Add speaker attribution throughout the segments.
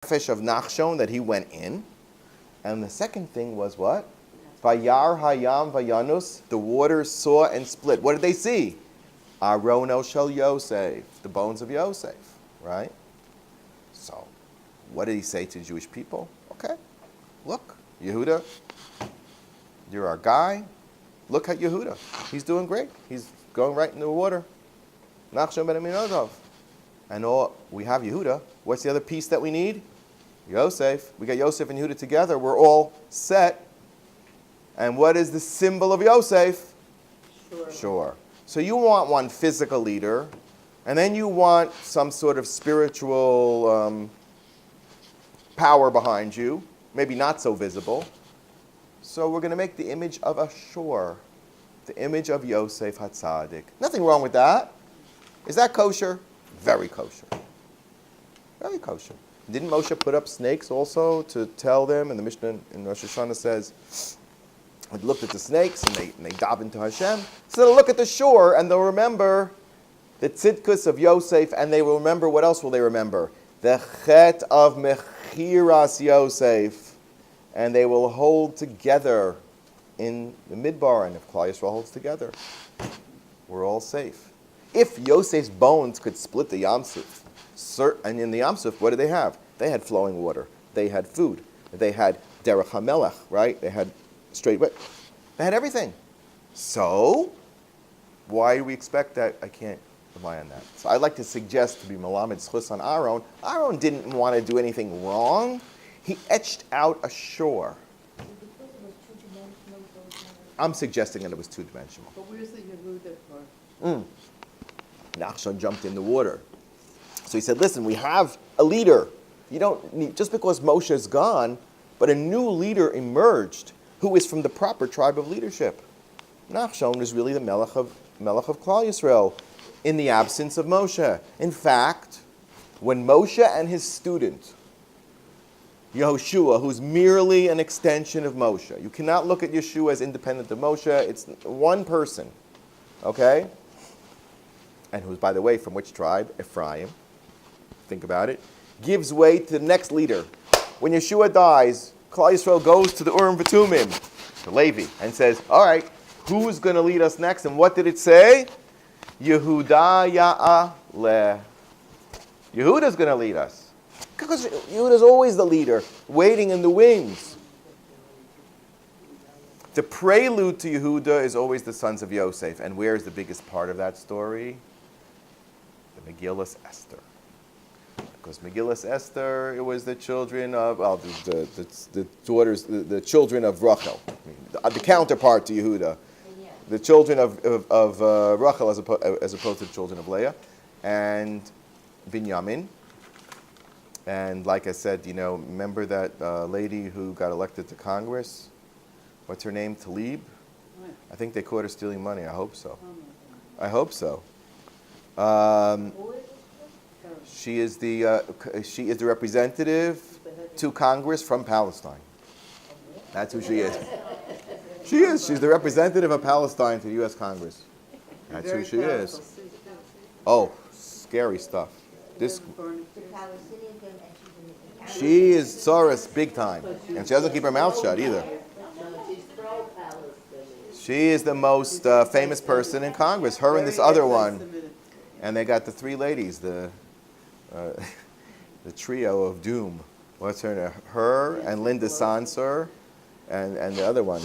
Speaker 1: fish of Nachshon that he went in. And the second thing was what? Vayar hayam vayanus, the waters saw and split. What did they see? Arono shel Yosef, the bones of Yosef, right? So, what did he say to the Jewish people? Okay, look, Yehuda, you're our guy. Look at Yehuda. He's doing great. He's going right in the water. Nachshon ben Aminadov. And we have Yehuda. What's the other piece that we need? Yosef. We got Yosef and Yehuda together. We're all set. And what is the symbol of Yosef? Sure. So you want one physical leader, and then you want some sort of spiritual power behind you, maybe not so visible. So we're going to make the image of a shore, the image of Yosef HaTzadik. Nothing wrong with that. Is that kosher? Very kosher. Very kosher. Didn't Moshe put up snakes also to tell them? And the Mishnah in Rosh Hashanah says, they looked at the snakes and they davened into Hashem. So they'll look at the shore and they'll remember the tzidkus of Yosef, and they will remember, what else will they remember? The chet of Mechiras Yosef. And they will hold together in the midbar, and if Klal Yisrael holds together, we're all safe. If Yosef's bones could split the Yam Suf, and in the Yam Suf, what did they have? They had flowing water. They had food. They had derech hamelech, right? They had straight way. They had everything. So, why do we expect that? I can't rely on that. So I'd like to suggest to be Melamed Schus on Aaron. Aaron didn't want to do anything wrong. He etched out a shore. I'm suggesting that it was two-dimensional.
Speaker 2: But where's the Yehuda part?
Speaker 1: Nachshon jumped in the water. So he said, listen, we have a leader. You don't need, just because Moshe is gone, but a new leader emerged who is from the proper tribe of leadership. Nachshon is really the Melech of Klal Yisrael in the absence of Moshe. In fact, when Moshe and his student, Yehoshua, who's merely an extension of Moshe. You cannot look at Yeshua as independent of Moshe. It's one person, okay? And who's, by the way, from which tribe? Ephraim. Think about it. Gives way to the next leader. When Yeshua dies, Klal Yisrael goes to the Urim V'Tumim, to Levi, and says, all right, who's going to lead us next? And what did it say? Yehuda Ya'aleh. Yehuda's going to lead us. Because Yehuda's always the leader, waiting in the wings. The prelude to Yehuda is always the sons of Yosef. And where is the biggest part of that story? The Mechiras Esther. Because Mechiras Esther, it was the children of, well, the daughters, the children of Rachel. The counterpart to Yehuda. The children of Rachel as opposed to the children of Leah. And Binyamin. And like I said, remember that lady who got elected to Congress? What's her name? Tlaib? I think they caught her stealing money. I hope so. I hope so. She is the representative to Congress from Palestine. That's who she is. She is. She's the representative of Palestine to the U.S. Congress. That's who she is. Oh, scary stuff. She is Soros big time, and she doesn't keep her mouth shut either. She is the most famous person in Congress. Her and this other one, and they got the three ladies, the trio of doom. What's her name? Her and Linda Sanser, and the other one,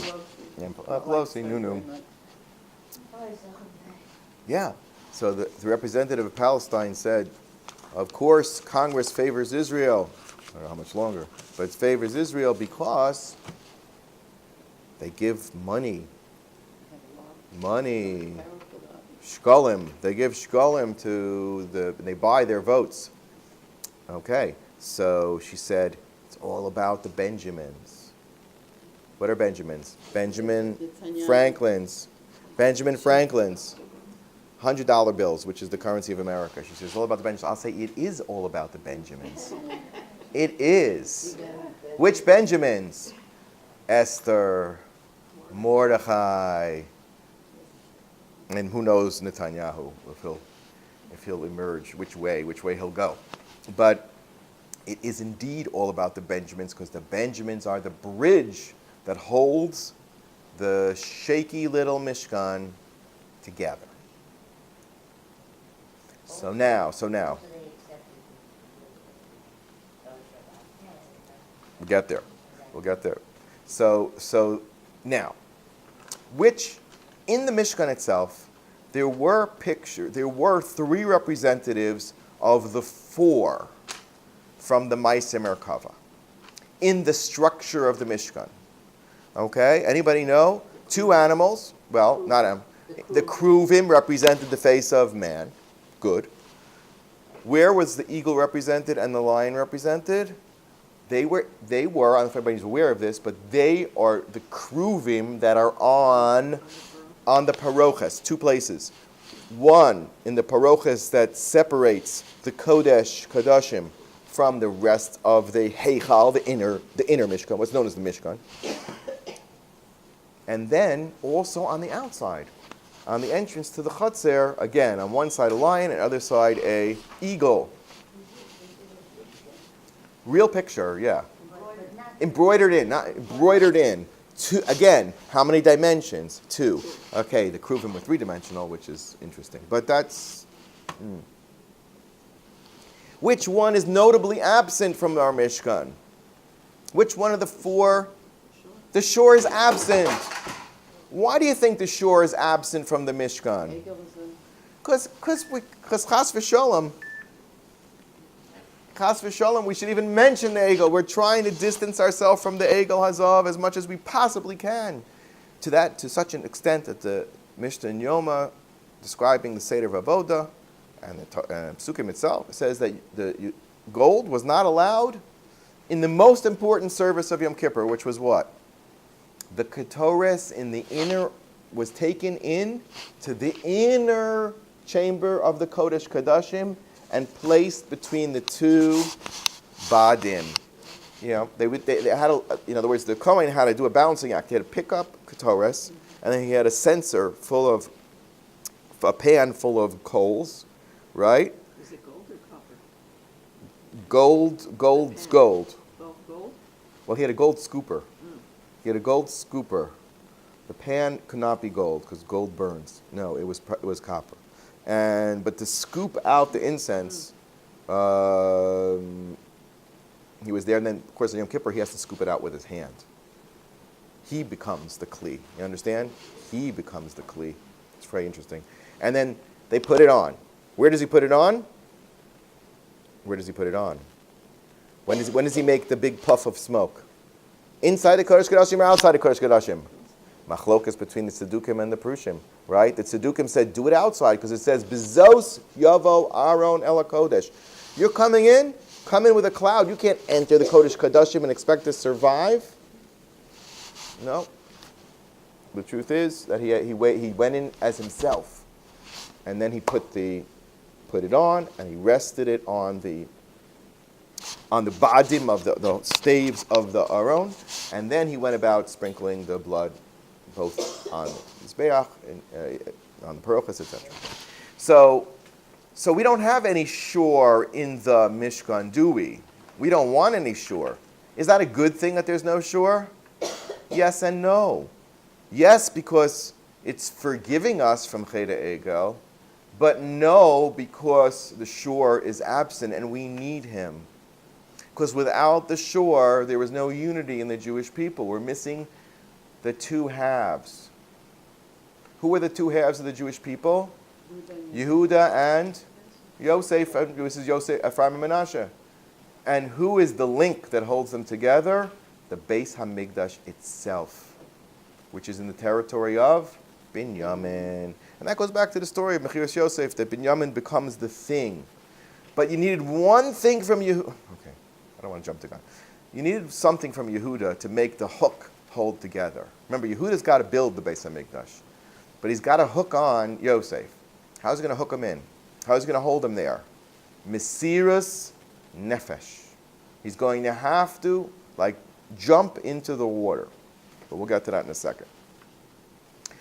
Speaker 1: Pelosi, Nunu. Yeah. So the representative of Palestine said, of course, Congress favors Israel. I don't know how much longer, but it favors Israel because they give money. Shkolim. They give shkolim they buy their votes. Okay, so she said, it's all about the Benjamins. What are Benjamins? Benjamin Franklin's. $100 bills, which is the currency of America. She says, it's all about the Benjamins. I'll say, it is all about the Benjamins. It is. Which Benjamins? Esther, Mordechai, and who knows Netanyahu, if he'll emerge, which way he'll go. But it is indeed all about the Benjamins, because the Benjamins are the bridge that holds the shaky little Mishkan together. So now, we'll get there. So now, which in the Mishkan itself, there were three representatives of the four from the Ma'aseh Merkava in the structure of the Mishkan. Okay, anybody know? Two animals. Well, not animals. The Kruvim represented the face of man. Good. Where was the eagle represented and the lion represented? They were, I don't know if everybody's aware of this, but they are the Kruvim that are on the Paroches, two places. One in the Paroches that separates the Kodesh, Kodashim, from the rest of the Heichal, the inner Mishkan, what's known as the Mishkan. And then also on the outside, on the entrance to the Chatzer, again, on one side a lion, and other side a eagle. Real picture, yeah. Embroidered in. Two, again, how many dimensions? Two. Okay, the Kruvim were three-dimensional, which is interesting. But that's... Which one is notably absent from our Mishkan? Which one of the four? The shore is absent. Why do you think the shore is absent from the Mishkan? Because chas v'sholom, we should even mention the Egel. We're trying to distance ourselves from the Egel Hazav as much as we possibly can. To such an extent that the Mishnah in Yoma, describing the Seder of Avoda, and the Psukim itself, says that the gold was not allowed in the most important service of Yom Kippur, which was what? The Ketores in the inner was taken in to the inner chamber of the Kodesh Kodashim and placed between the two Badim. You know, they had in other words, the Kohen had to do a balancing act. He had to pick up Ketores, and then he had a censer a pan full of coals, right?
Speaker 2: Is it gold or copper?
Speaker 1: Gold's gold.
Speaker 2: Gold?
Speaker 1: Well, he had a gold scooper. He had a gold scooper. The pan could not be gold because gold burns. No, it was copper. But to scoop out the incense, he was there, and then of course on Yom Kippur he has to scoop it out with his hand. He becomes the kli. You understand? He becomes the kli. It's very interesting. And then they put it on. Where does he put it on? When does he make the big puff of smoke? Inside the Kodesh Kodashim or outside the Kodesh Kodashim? Machlokas between the Tzedukim and the Prushim, right? The Tzedukim said, do it outside, because it says, Bezos Yavo Aaron El HaKodesh. You're coming in with a cloud. You can't enter the Kodesh Kodashim and expect to survive. No. The truth is that he went in as himself, and then he put it on, and he rested it on the badim of the staves of the Aron, and then he went about sprinkling the blood both on the Mizbeach and on the Parochas, etc. So we don't have any shore in the Mishkan, do we? We don't want any shore. Is that a good thing that there's no shore? Yes and no. Yes, because it's forgiving us from Cheda Egel, but no, because the shore is absent and we need him. Because without the shore, there was no unity in the Jewish people. We're missing the two halves. Who were the two halves of the Jewish people? Yehuda and Yosef. This is Yosef, Ephraim and Menashe. And who is the link that holds them together? The Beis HaMikdash itself, which is in the territory of Binyamin. And that goes back to the story of Mechiras Yosef, that Binyamin becomes the thing. But you needed one thing from Yehuda. Okay, I don't want to jump the gun. You needed something from Yehuda to make the hook hold together. Remember, Yehuda's got to build the Beis HaMikdash. But he's got to hook on Yosef. How's he going to hook him in? How's he going to hold him there? Mechiras nefesh. He's going to have to, jump into the water. But we'll get to that in a second.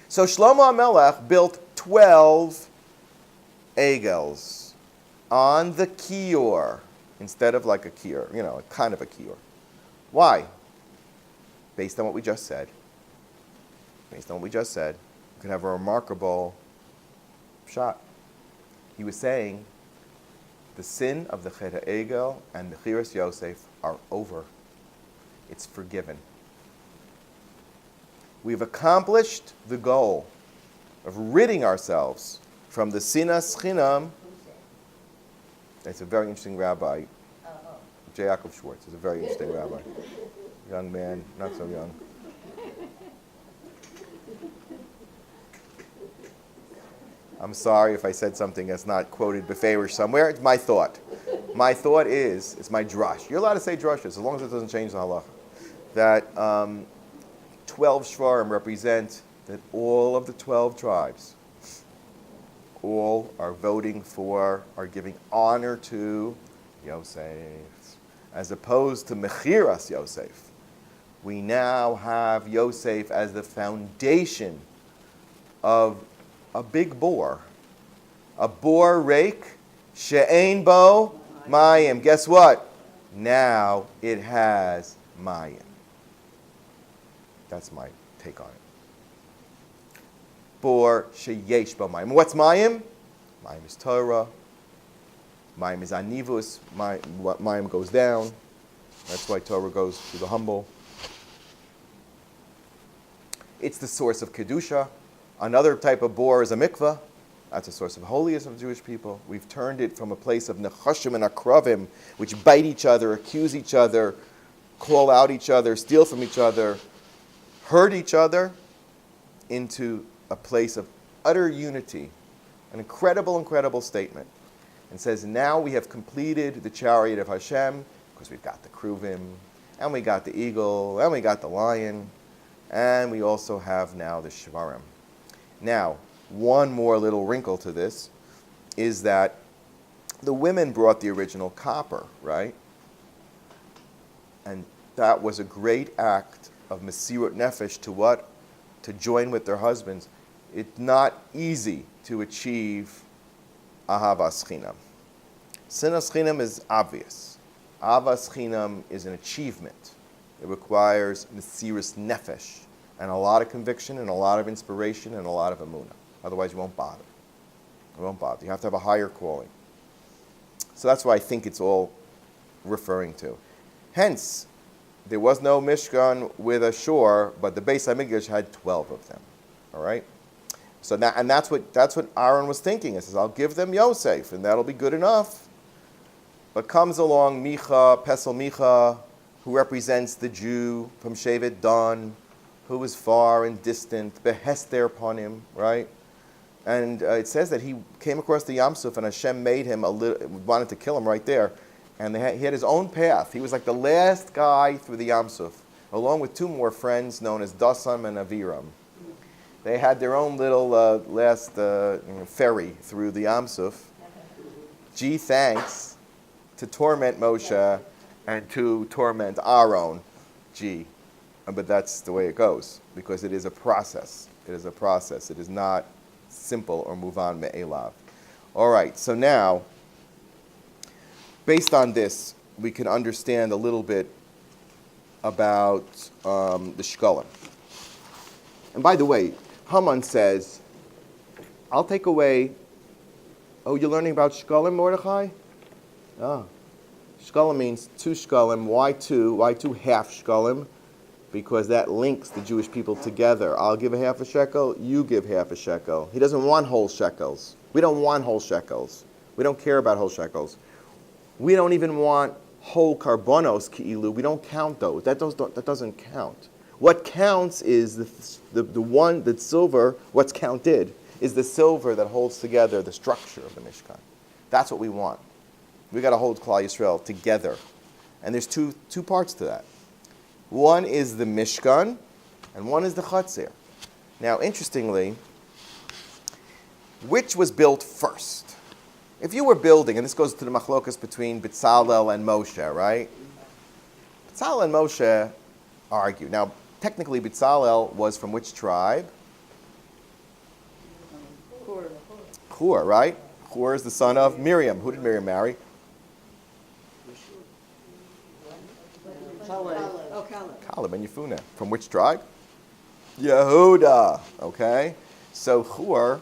Speaker 1: So Shlomo HaMelech built 12 Egels on the Shiur instead of like a kior, kind of a kior. Why? Based on what we just said. Based on what we just said, you can have a remarkable shot. He was saying the sin of the Chet Egel and Mechiras Yosef are over. It's forgiven. We've accomplished the goal of ridding ourselves from the sinas chinam. It's a very interesting rabbi. Yaacov Schwartz is a very interesting rabbi. Young man, not so young. I'm sorry if I said something that's not quoted beferish somewhere. It's my thought. My thought is, it's my drush. You're allowed to say drushes as long as it doesn't change the halacha. That 12 shvarim represent that all of the 12 tribes, all are voting for, are giving honor to Yosef, as opposed to Mechiras Yosef. We now have Yosef as the foundation of a big bore. A bore rake, she'ein bo mayim. Guess what? Now it has mayim. That's my take on it. Bor sheyesh bo mayim. What's mayim? Mayim is Torah. Mayim is anivus. Mayim goes down. That's why Torah goes to the humble. It's the source of kedusha. Another type of bor is a mikvah. That's a source of holiness of Jewish people. We've turned it from a place of nechashim and akravim, which bite each other, accuse each other, call out each other, steal from each other, hurt each other, into a place of utter unity. An incredible, incredible statement. And says, now we have completed the chariot of Hashem, because we've got the kruvim, and we got the eagle, and we got the lion, and we also have now the shvarim. Now, one more little wrinkle to this is that the women brought the original copper, right? And that was a great act of mesirut nefesh to what? To join with their husbands. It's not easy to achieve ahavas chinam. Sinas chinam is obvious. Ahavas chinam is an achievement. It requires mesirus nefesh, and a lot of conviction, and a lot of inspiration, and a lot of emunah. Otherwise, you won't bother. You won't bother. You have to have a higher calling. So that's what I think it's all referring to. Hence, there was no Mishkan with a shore, but the Beis HaMikdash had 12 of them. All right? So now, and that's what Aaron was thinking. He says, I'll give them Yosef, and that'll be good enough. But comes along Micha, Pesel Micha, who represents the Jew from Shevet Dan, who was far and distant, behester upon him, right? And it says that he came across the Yam Suf, and Hashem made him wanted to kill him right there. And he had his own path. He was like the last guy through the Yam Suf, along with two more friends known as Dasam and Aviram. They had their own little last ferry through the Yam Suf. Gee, thanks to torment Moshe and to torment Aaron. Gee. But that's the way it goes, because it is a process. It is a process. It is not simple or move on me'elav. All right, so now, based on this, we can understand a little bit about the shkolim. And by the way, Haman says, I'll take away, oh, you're learning about shkolim, Mordechai? Ah, shkolim means 2 shkolim. Why 2? Why 2 half shkolim? Because that links the Jewish people together. I'll give a half a shekel, you give half a shekel. He doesn't want whole shekels. We don't want whole shekels. We don't care about whole shekels. We don't even want whole karbonos ki'ilu. We don't count those. That doesn't count. What counts is the silver, what's counted, is the silver that holds together the structure of the Mishkan. That's what we want. We got to hold Klal Yisrael together. And there's two parts to that. One is the Mishkan, and one is the Chatzir. Now, interestingly, which was built first? If you were building, and this goes to the machlokas between Bezalel and Moshe, right? Bezalel and Moshe argue. Now, technically, Bezalel was from which tribe? Hur, right? Hur is the son of Miriam. Who did Miriam marry?
Speaker 2: Oh, Caleb.
Speaker 1: Caleb and Yefuneh. From which tribe? Yehuda. Okay? So Hur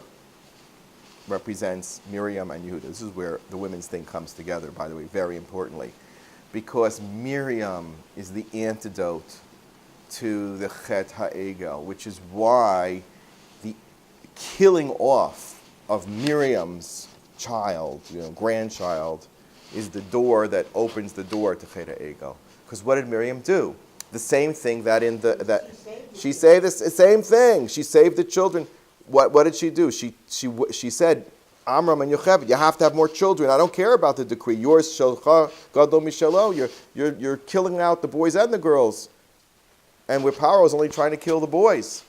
Speaker 1: represents Miriam and Yehuda. This is where the women's thing comes together, by the way, very importantly. Because Miriam is the antidote to the Chet HaEgel, which is why the killing off of Miriam's child, grandchild, is the door that opens the door to Chet HaEgel. Because what did Miriam do? The same thing that she saved the same thing. She saved the children. What did she do? She said, Amram and Yocheved, you have to have more children. I don't care about the decree. Yours shalcha gadol mishalo. You're killing out the boys and the girls. And where Paro is only trying to kill the boys.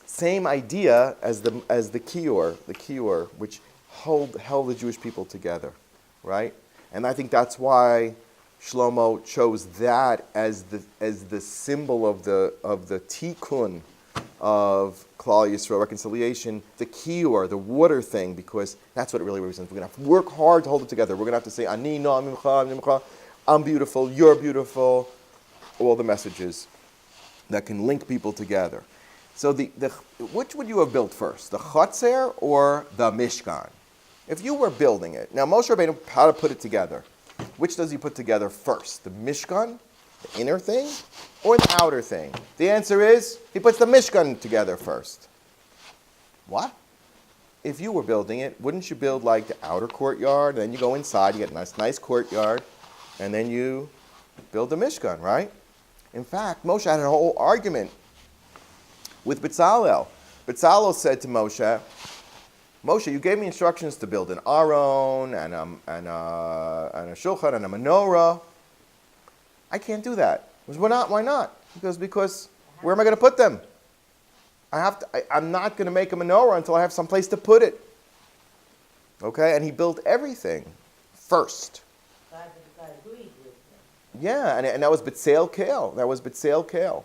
Speaker 1: Same idea as the Shiur, which held the Jewish people together, right? And I think that's why Shlomo chose that as the symbol of the tikkun of Klal Yisrael reconciliation, the Shiur, the water thing, because that's what it really represents. We're going to have to work hard to hold it together. We're going to have to say, Ani no'am mimcha, I'm beautiful, you're beautiful, all the messages that can link people together. So which would you have built first, the Chatzer or the Mishkan? If you were building it, now Moshe Rabbeinu, how to put it together? Which does he put together first, the Mishkan, the inner thing, or the outer thing? The answer is, he puts the Mishkan together first. What? If you were building it, wouldn't you build like the outer courtyard, then you go inside, you get a nice courtyard, and then you build the Mishkan, right? In fact, Moshe had a whole argument with Bezalel. Bezalel said to Moshe, you gave me instructions to build an aron and a shulchan and a menorah. I can't do that. He goes, why not? He goes, because where am I going to put them? I'm not going to make a menorah until I have some place to put it. Okay? And he built everything first.
Speaker 3: God agreed with him.
Speaker 1: Yeah, and that was B'Tseil Kale.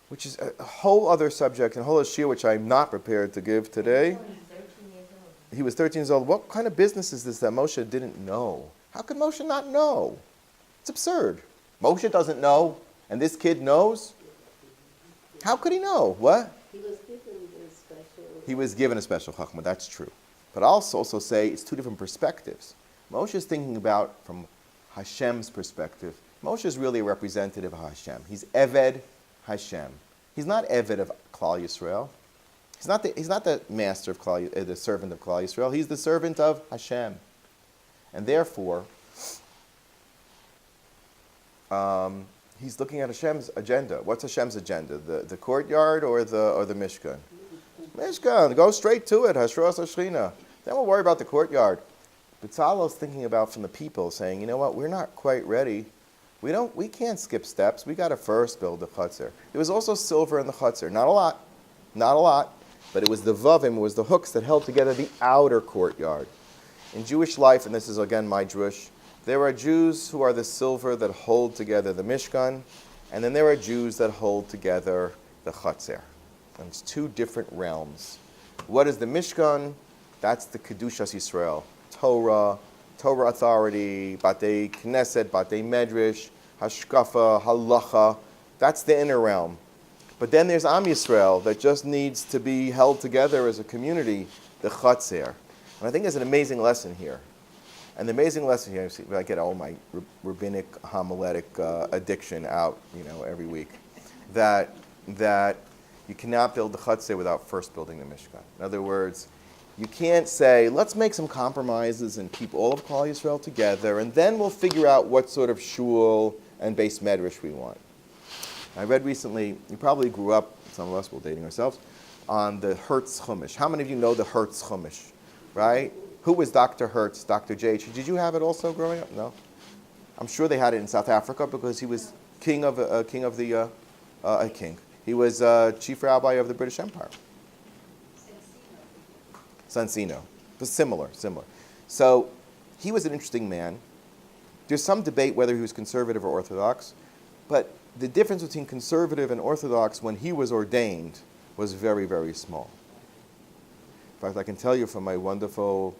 Speaker 1: Which is a whole other subject, and a whole shiur which I'm not prepared to give today.
Speaker 3: He's 13 years old.
Speaker 1: He was 13 years old. What kind of business is this that Moshe didn't know? How could Moshe not know? It's absurd. Moshe doesn't know, and this kid knows? How could he know? What? He was given a special chachma, that's true. But I'll also say it's two different perspectives. Moshe is thinking about from Hashem's perspective. Moshe is really a representative of Hashem. He's Eved Hashem. He's not Eved of Klal Yisrael. He's not the master of the servant of Klal Yisrael. He's the servant of Hashem. And therefore, he's looking at Hashem's agenda. What's Hashem's agenda? The courtyard or the Mishkan? Mishkan. Go straight to it. Hashras Hashchina. Then we'll worry about the courtyard. Bezalel's thinking about from the people, saying, you know what? We're not quite ready. We can't skip steps. We got to first build the chutzner. There was also silver in the chutzner. Not a lot, but it was the vavim, it was the hooks that held together the outer courtyard. In Jewish life, and this is again my drush, there are Jews who are the silver that hold together the Mishkan, and then there are Jews that hold together the chutzner. And it's two different realms. What is the Mishkan? That's the Kedushas Yisrael, Torah authority, Batei Knesset, Batei Medrash, Hashkafa, Halacha. That's the inner realm. But then there's Am Yisrael that just needs to be held together as a community, the Chatzer. And I think there's an amazing lesson here. And the amazing lesson here, I get all my rabbinic homiletic addiction out, every week, that you cannot build the Chatzer without first building the Mishkan. In other words, you can't say, let's make some compromises and keep all of Klal Yisrael together, and then we'll figure out what sort of shul and base medrash we want. I read recently, you probably grew up, some of us, we're dating ourselves, on the Hertz Chumash. How many of you know the Hertz Chumash, right? Who was Dr. Hertz, Dr. J? Did you have it also growing up? No? I'm sure they had it in South Africa because he was king. He was chief rabbi of the British Empire. Sansino. But similar. So he was an interesting man. There's some debate whether he was conservative or orthodox, but the difference between conservative and orthodox when he was ordained was very, very small. In fact, I can tell you from my wonderful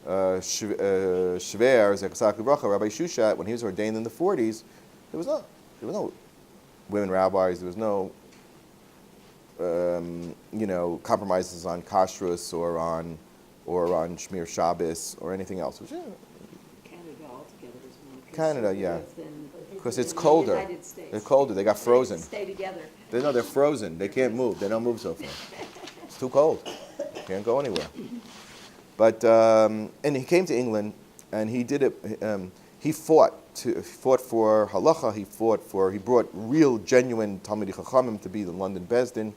Speaker 1: Shver, Zechzak Libracha, Rabbi Shushat, when he was ordained in the 40s, there there was no women rabbis. There was no, compromises on kashrus or on Shmir Shabbos or anything else. Which,
Speaker 2: Canada altogether is more
Speaker 1: Canada, yeah.
Speaker 2: conservative than
Speaker 1: because it's
Speaker 2: the
Speaker 1: colder.
Speaker 2: United States.
Speaker 1: They're colder. They got frozen.
Speaker 2: Stay together.
Speaker 1: They're frozen. They can't move. They don't move so far. It's too cold. Can't go anywhere. But and he came to England, and he did it. He fought for halacha. He brought real, genuine Talmidei Chachamim to be the London Bezdin.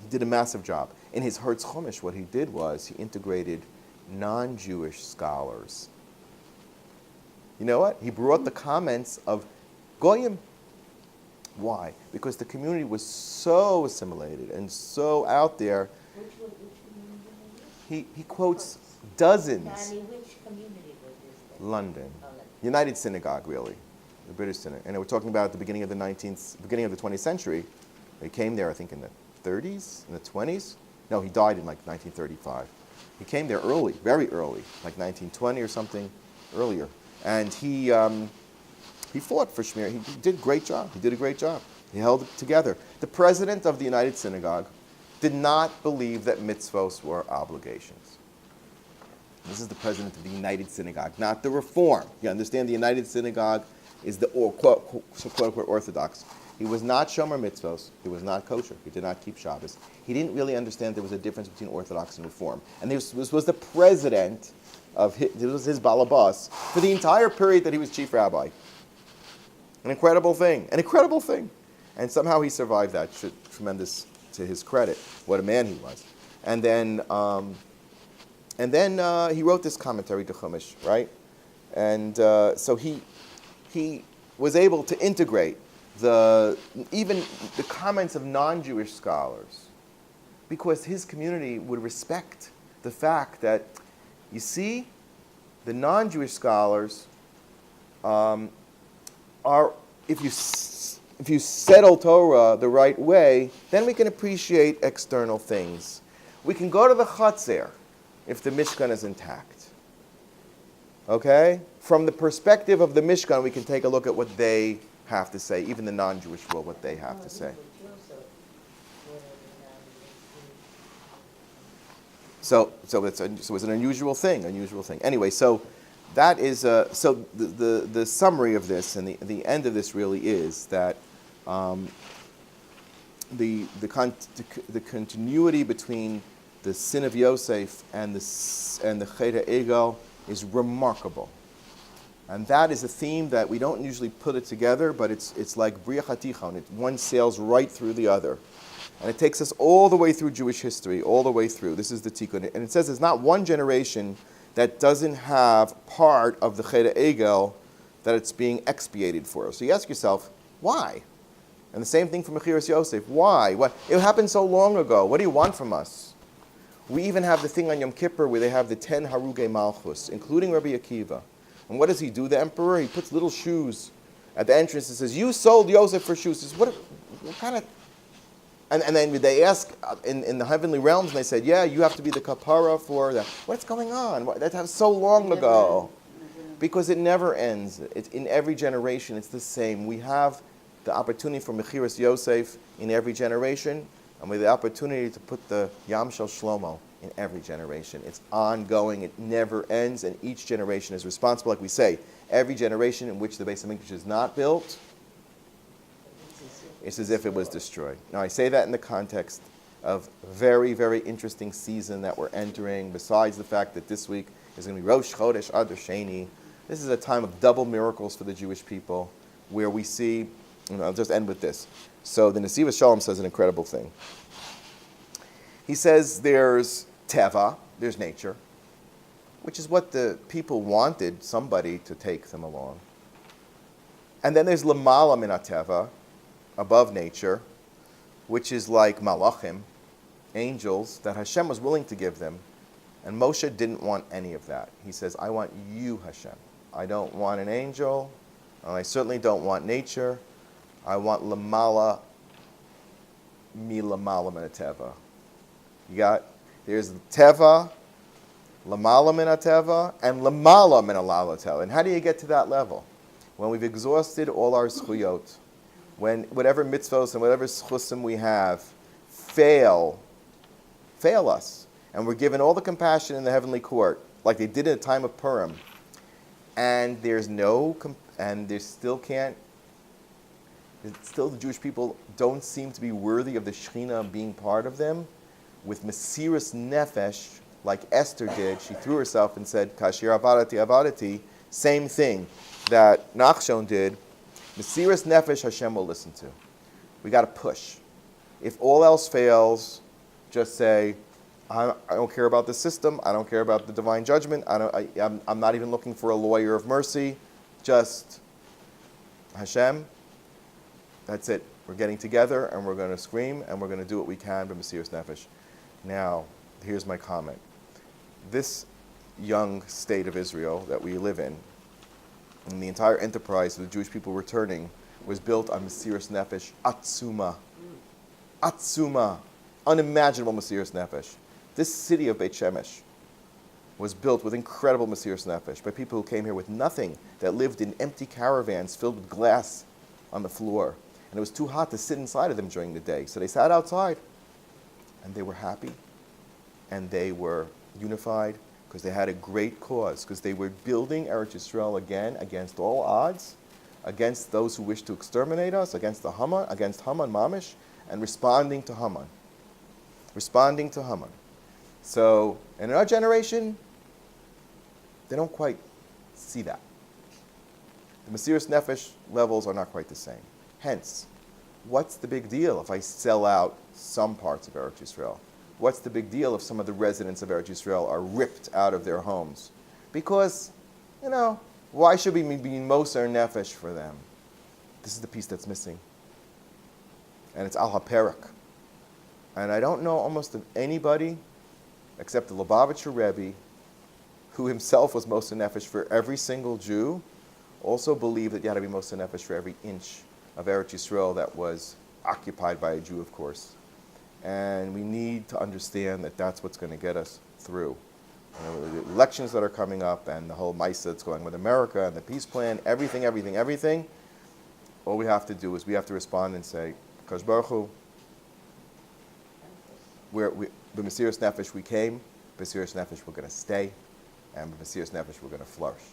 Speaker 1: He did a massive job. In his Hertz Chumash, what he did was he integrated non-Jewish scholars. You know what? He brought the comments of Goyim. Why? Because the community was so assimilated and so out there.
Speaker 3: Which community?
Speaker 1: He quotes dozens.
Speaker 3: Danny, which community was this then?
Speaker 1: London.
Speaker 3: Oh, London.
Speaker 1: United Synagogue, really. The British Synagogue. And we're talking about at the beginning of the 20th century. He came there, I think, in the 30s, in the 20s. No, he died in like 1935. He came there early, very early, like 1920 or something earlier. And he fought for Shmir. He did a great job. He did a great job. He held it together. The president of the United Synagogue did not believe that mitzvos were obligations. This is the president of the United Synagogue, not the Reform. You understand the United Synagogue is the quote-unquote Orthodox. He was not Shomer Mitzvos. He was not kosher. He did not keep Shabbos. He didn't really understand there was a difference between Orthodox and Reform. And this was the president of this was his balabas for the entire period that he was chief rabbi. An incredible thing. An incredible thing. And somehow he survived that. Tremendous to his credit. What a man he was. And then he wrote this commentary to Chumash, right? And so he was able to integrate even the comments of non-Jewish scholars, because his community would respect the fact that, you see, the non-Jewish scholars are, if you settle Torah the right way, then we can appreciate external things. We can go to the Chatzer if the Mishkan is intact. Okay? From the perspective of the Mishkan, we can take a look at what they have to say, even the non-Jewish world, what they have to say. So it's an unusual thing. Anyway, so that is so the summary of this and the end of this really is that the continuity between the sin of Yosef and the Chet Egel is remarkable. And that is a theme that we don't usually put it together, but it's like Bria Chatichon. One sails right through the other. And it takes us all the way through Jewish history, all the way through. This is the tikkun. And it says there's not one generation that doesn't have part of the Chet Egel that it's being expiated for. So you ask yourself, why? And the same thing for Mechiras Yosef. Why? What? It happened so long ago. What do you want from us? We even have the thing on Yom Kippur where they have the 10 Harugei Malchus, including Rabbi Akiva. And what does he do, the emperor? He puts little shoes at the entrance and says, you sold Yosef for shoes. He says, what kind of... And then they ask in the heavenly realms, and they said, yeah, you have to be the kapara for that. What's going on? That happened so long ago. Because it never ends. It's in every generation, it's the same. We have the opportunity for Mechiras Yosef in every generation, and we have the opportunity to put the Yam Shel Shlomo in every generation. It's ongoing, it never ends, and each generation is responsible. Like we say, every generation in which the Beis HaMikdash is not built, it's as if it was destroyed. Now I say that in the context of a very, very interesting season that we're entering, besides the fact that this week is going to be Rosh Chodesh Adar Sheni. This is a time of double miracles for the Jewish people, where we see, I'll just end with this. So the Nesivos Shalom says an incredible thing. He says there's Teva, there's nature, which is what the people wanted somebody to take them along. And then there's Lamala Min HaTeva, above nature, which is like Malachim, angels, that Hashem was willing to give them. And Moshe didn't want any of that. He says, I want you, Hashem. I don't want an angel, and I certainly don't want nature. I want Lamala Mi Lamala Min HaTeva. You got, there's Teva, Lamala Min HaTeva, and Lamala Min HaTeva. And how do you get to that level? when we've exhausted all our zchuyot, when whatever mitzvos and whatever schusim we have fail us, and we're given all the compassion in the heavenly court, like they did in the time of Purim, and still the Jewish people don't seem to be worthy of the Shekhinah being part of them, with Mechiras nefesh, like Esther did. She threw herself and said, Kashir avadati avadati, same thing that Nachshon did. Mechiras nefesh Hashem will listen to. We got to push. If all else fails, just say, I don't care about the system. I don't care about the divine judgment. I'm not even looking for a lawyer of mercy. Just Hashem. That's it. We're getting together and we're going to scream and we're going to do what we can by Mechiras nefesh. Now, here's my comment. This young state of Israel that we live in, and the entire enterprise of the Jewish people returning, was built on Mechiras nefesh atzuma. Atzuma. Unimaginable Mechiras nefesh. This city of Beit Shemesh was built with incredible Mechiras nefesh by people who came here with nothing, that lived in empty caravans filled with glass on the floor. And it was too hot to sit inside of them during the day. So they sat outside. And they were happy. And they were unified because they had a great cause. Because they were building Eretz Yisrael again against all odds, against those who wished to exterminate us, against Haman Mamish, and responding to Haman. Responding to Haman. So, in our generation, they don't quite see that. The Mechiras nefesh levels are not quite the same. Hence, what's the big deal if I sell out some parts of Eretz Yisrael? What's the big deal if some of the residents of Eretz Yisrael are ripped out of their homes? Because, why should we be moser nefesh for them? This is the piece that's missing. And it's al haperak. And I don't know almost of anybody except the Lubavitcher Rabbi, who himself was moser nefesh for every single Jew, also believed that you had to be moser nefesh for every inch of Eretz Yisrael that was occupied by a Jew, of course. And we need to understand that that's what's going to get us through. The elections that are coming up and the whole Maisa that's going with America and the peace plan, everything. All we have to do is we have to respond and say, Kadosh Baruch Hu, the Mechiras nefesh we came, Mechiras nefesh we're going to stay, and Mechiras nefesh we're going to flourish.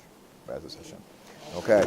Speaker 1: Brazen Hashem. Okay.